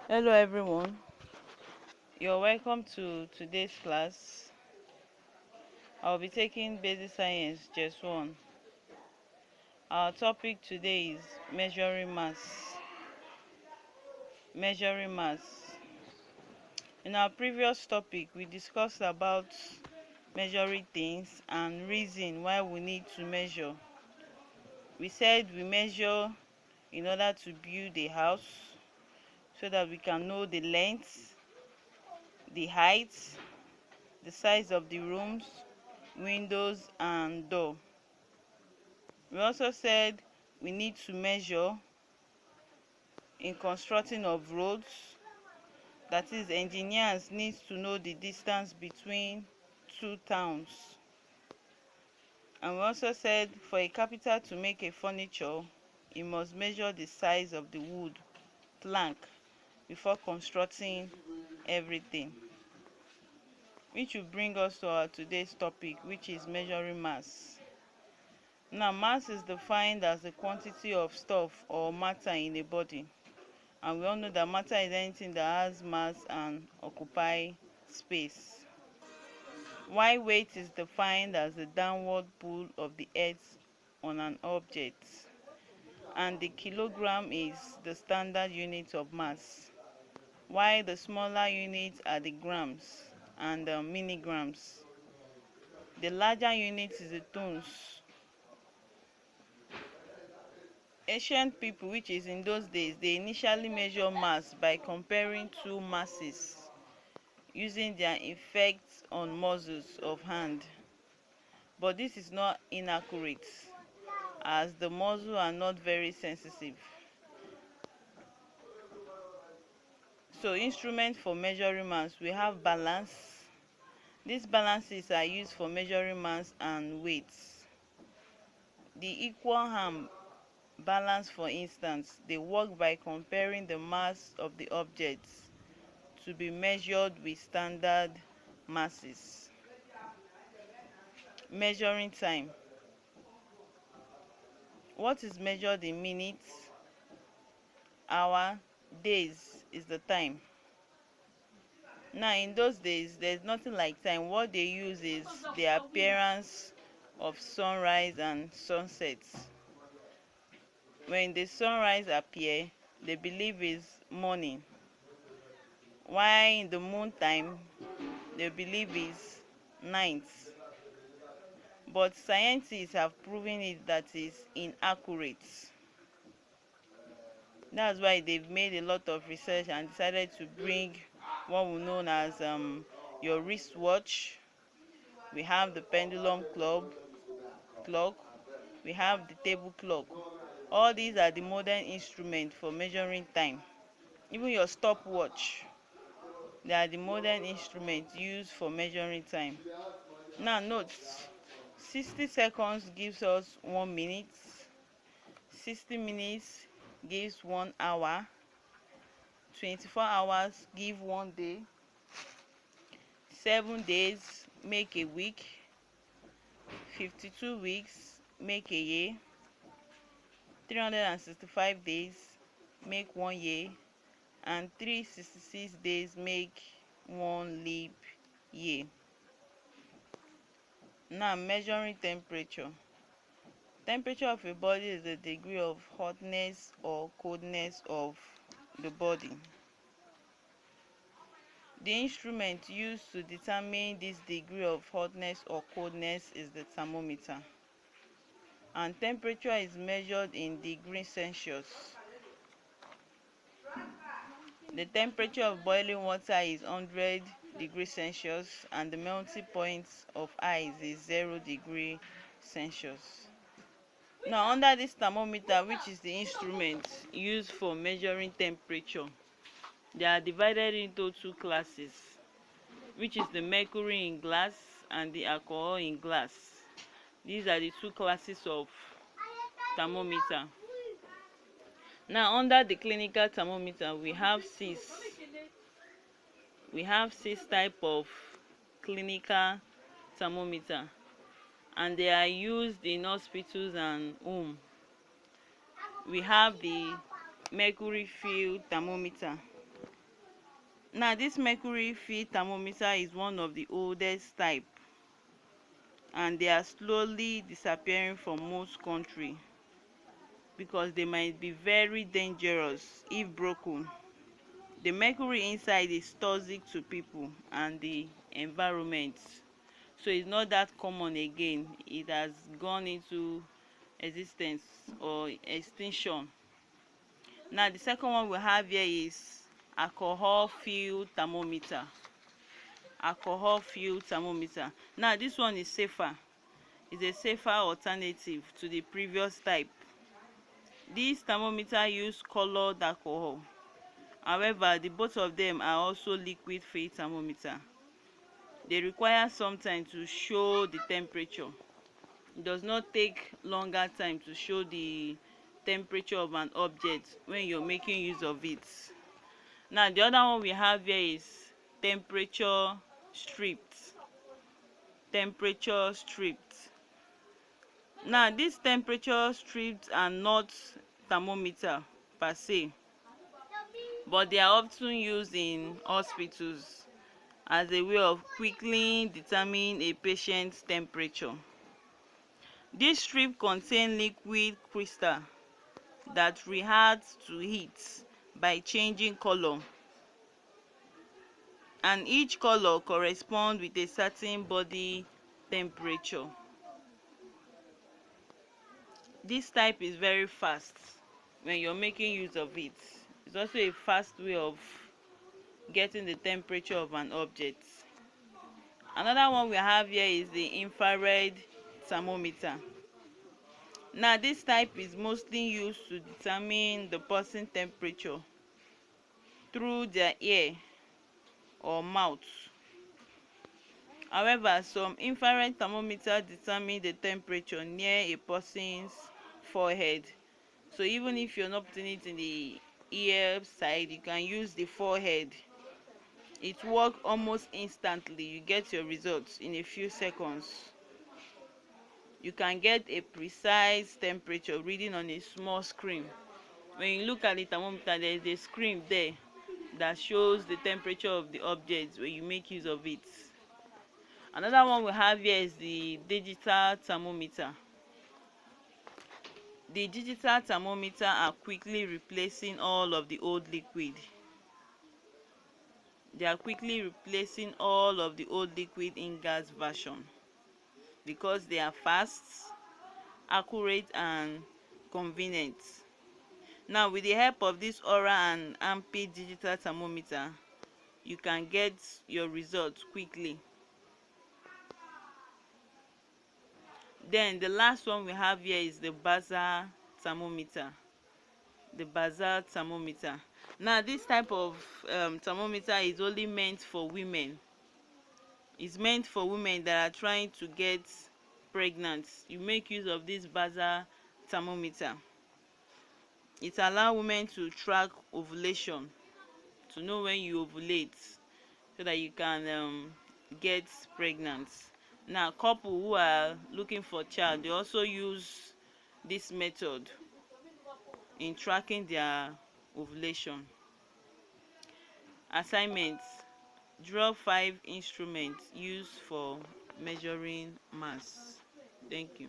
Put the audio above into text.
Hello everyone, you're welcome to today's class. I'll be taking basic science just one. Our topic today is measuring mass. Measuring mass. In our previous topic, we discussed about measuring things and reason why we need to measure. We said we measure in order to build a house so that we can know the length, the height, the size of the rooms, windows and door. We also said we need to measure in constructing of roads. That is, engineers need to know the distance between two towns. And we also said for a carpenter to make a furniture, he must measure the size of the wood plank before constructing everything. Which will bring us to our today's topic, which is measuring mass. Now, mass is defined as the quantity of stuff or matter in a body. And we all know that matter is anything that has mass and occupy space. While weight is defined as the downward pull of the earth on an object, and the kilogram is the standard unit of mass, while the smaller units are the grams and the milligrams. The larger unit is the tons. Ancient people, which is in those days, they initially measure mass by comparing two masses using their effects on muscles of hand. But this is not inaccurate, as the muscles are not very sensitive. So instruments for measuring mass, we have balance. These balances are used for measuring mass and weights. The equal arm balance, for instance, they work by comparing the mass of the objects to be measured with standard masses. Measuring time. What is measured in minutes, hour, days is the time. Now, in those days, there's nothing like time. What they use is the appearance of sunrise and sunsets. When the sunrise appear, they believe is morning, while in the moon time, they believe is night. But scientists have proven it that is inaccurate. That's why they've made a lot of research and decided to bring what we know as your wristwatch. We have the pendulum clock. We have the table clock. All these are the modern instruments for measuring time. Even your stopwatch, they are the modern instruments used for measuring time. Now note, 60 seconds gives us 1 minute. 60 minutes gives 1 hour. 24 hours give 1 day. 7 days make a week. 52 weeks make a year. 365 days make 1 year. And 366 days make 1 leap year. Now, measuring temperature. Temperature of a body is the degree of hotness or coldness of the body. The instrument used to determine this degree of hotness or coldness is the thermometer. And temperature is measured in degrees Celsius. The temperature of boiling water is 100 degrees Celsius and the melting point of ice is 0 degrees Celsius. Now, under this thermometer, which is the instrument used for measuring temperature, they are divided into two classes, which is the mercury in glass and the alcohol in glass. These are the two classes of thermometer. Now, under the clinical thermometer, we have six types of clinical thermometer, and they are used in hospitals and home. We have the mercury field thermometer. Now this mercury field thermometer is one of the oldest type, and they are slowly disappearing from most countries because they might be very dangerous if broken. The mercury inside is toxic to people and the environment, so it's not that common again. It has gone into existence or extinction. Now the second one we have here is alcohol fuel thermometer. Alcohol fuel thermometer. Now this one is safer. It's a safer alternative to the previous type. This thermometer use colored alcohol. However, the both of them are also liquid phase thermometer. They require some time to show the temperature. It does not take longer time to show the temperature of an object when you're making use of it. Now the other one we have here is temperature stripped. Temperature stripped. Now these temperature stripped are not thermometer per se, but they are often used in hospitals as a way of quickly determining a patient's temperature. This strip contain liquid crystal that reacts to heat by changing color, and each color corresponds with a certain body temperature. This type is very fast when you're making use of it. It's also a fast way of getting the temperature of an object. Another one we have here is the infrared thermometer. Now this type is mostly used to determine the person's temperature through their ear or mouth. However, some infrared thermometers determine the temperature near a person's forehead. So even if you're not putting it in the ear side, you can use the forehead. It works almost instantly. You get your results in a few seconds. You can get a precise temperature reading on a small screen. When you look at the thermometer, there is a screen there that shows the temperature of the object when you make use of it. Another one we have here is the digital thermometer. The digital thermometer are quickly replacing all of the old liquid. They are quickly replacing all of the old liquid in gas version because they are fast, accurate, and convenient. Now with the help of this Oura and Ampere digital thermometer, you can get your results quickly. Then the last one we have here is the Baza thermometer. The Baza thermometer. Now this type of thermometer is only meant for women. It's meant for women that are trying to get pregnant. You make use of this Baza thermometer. It allows women to track ovulation, to know when you ovulate, so that you can get pregnant. Now couple who are looking for a child, they also use this method in tracking their ovulation. Assignments: draw 5 instruments used for measuring mass. Thank you.